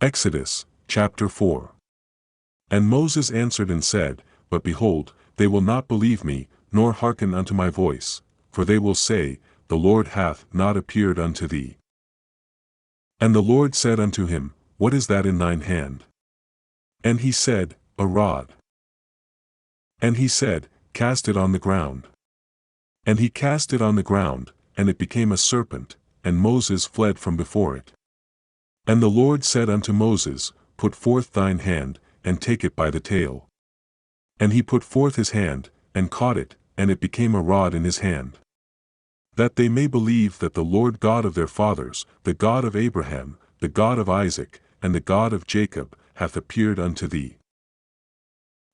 Exodus, chapter 4. And Moses answered and said, But behold, they will not believe me, nor hearken unto my voice, for they will say, The Lord hath not appeared unto thee. And the Lord said unto him, What is that in thine hand? And he said, A rod. And he said, Cast it on the ground. And he cast it on the ground, and it became a serpent, and Moses fled from before it. And the Lord said unto Moses, Put forth thine hand, and take it by the tail. And he put forth his hand, and caught it, and it became a rod in his hand. That they may believe that the Lord God of their fathers, the God of Abraham, the God of Isaac, and the God of Jacob, hath appeared unto thee.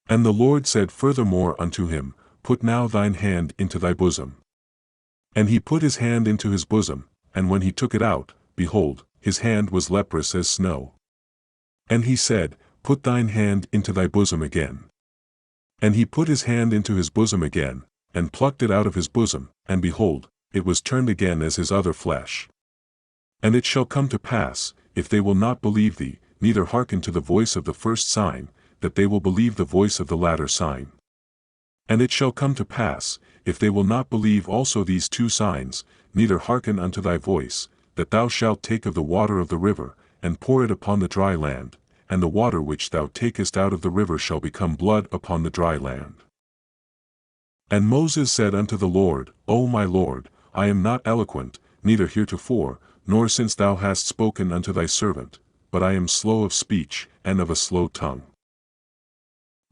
And the Lord said furthermore unto him, Put now thine hand into thy bosom. And he put his hand into his bosom, and when he took it out, behold, his hand was leprous as snow. And he said, Put thine hand into thy bosom again. And he put his hand into his bosom again, and plucked it out of his bosom, and behold, it was turned again as his other flesh. And it shall come to pass, if they will not believe thee, neither hearken to the voice of the first sign, that they will believe the voice of the latter sign. And it shall come to pass, if they will not believe also these two signs, neither hearken unto thy voice, that thou shalt take of the water of the river, and pour it upon the dry land, and the water which thou takest out of the river shall become blood upon the dry land. And Moses said unto the Lord, O my Lord, I am not eloquent, neither heretofore, nor since thou hast spoken unto thy servant, but I am slow of speech, and of a slow tongue.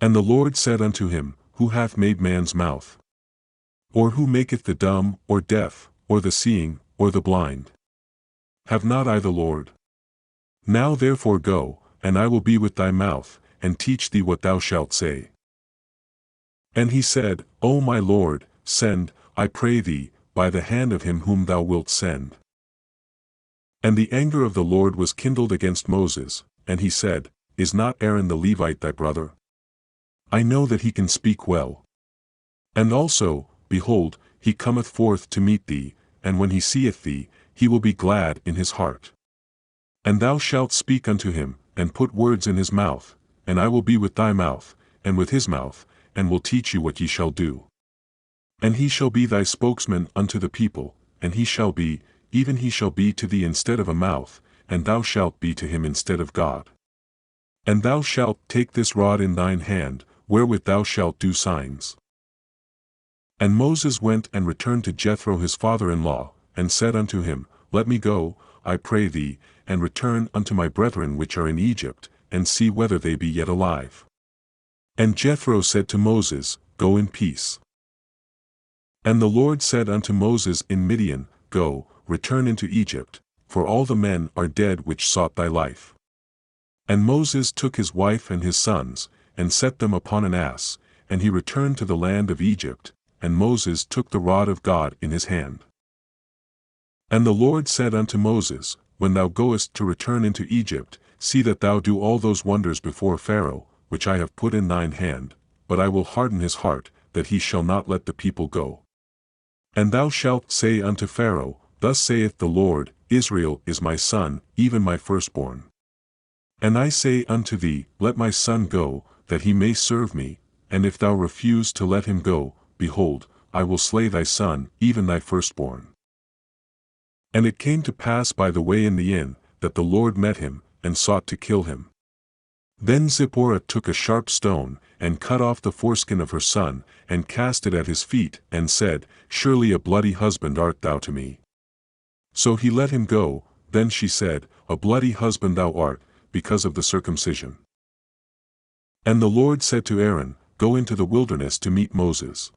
And the Lord said unto him, Who hath made man's mouth? Or who maketh the dumb, or deaf, or the seeing, or the blind? Have not I the Lord? Now therefore go, and I will be with thy mouth, and teach thee what thou shalt say. And he said, O my Lord, send, I pray thee, by the hand of him whom thou wilt send. And the anger of the Lord was kindled against Moses, and he said, Is not Aaron the Levite thy brother? I know that he can speak well. And also, behold, he cometh forth to meet thee, and when he seeth thee, he will be glad in his heart. And thou shalt speak unto him, and put words in his mouth, and I will be with thy mouth, and with his mouth, and will teach you what ye shall do. And he shall be thy spokesman unto the people, and he shall be, even he shall be to thee instead of a mouth, and thou shalt be to him instead of God. And thou shalt take this rod in thine hand, wherewith thou shalt do signs. And Moses went and returned to Jethro his father-in-law, and said unto him, Let me go, I pray thee, and return unto my brethren which are in Egypt, and see whether they be yet alive. And Jethro said to Moses, Go in peace. And the Lord said unto Moses in Midian, Go, return into Egypt, for all the men are dead which sought thy life. And Moses took his wife and his sons, and set them upon an ass, and he returned to the land of Egypt, and Moses took the rod of God in his hand. And the Lord said unto Moses, When thou goest to return into Egypt, see that thou do all those wonders before Pharaoh, which I have put in thine hand, but I will harden his heart, that he shall not let the people go. And thou shalt say unto Pharaoh, Thus saith the Lord, Israel is my son, even my firstborn. And I say unto thee, Let my son go, that he may serve me, and if thou refuse to let him go, behold, I will slay thy son, even thy firstborn. And it came to pass by the way in the inn, that the Lord met him, and sought to kill him. Then Zipporah took a sharp stone, and cut off the foreskin of her son, and cast it at his feet, and said, Surely a bloody husband art thou to me. So he let him go. Then she said, A bloody husband thou art, because of the circumcision. And the Lord said to Aaron, Go into the wilderness to meet Moses.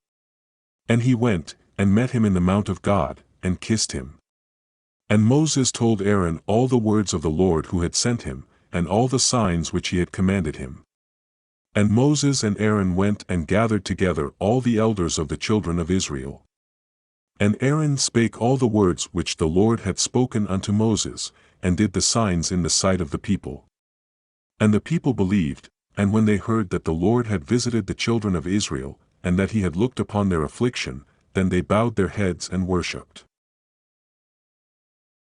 And he went, and met him in the mount of God, and kissed him. And Moses told Aaron all the words of the Lord who had sent him, and all the signs which he had commanded him. And Moses and Aaron went and gathered together all the elders of the children of Israel. And Aaron spake all the words which the Lord had spoken unto Moses, and did the signs in the sight of the people. And the people believed, and when they heard that the Lord had visited the children of Israel, and that he had looked upon their affliction, then they bowed their heads and worshipped.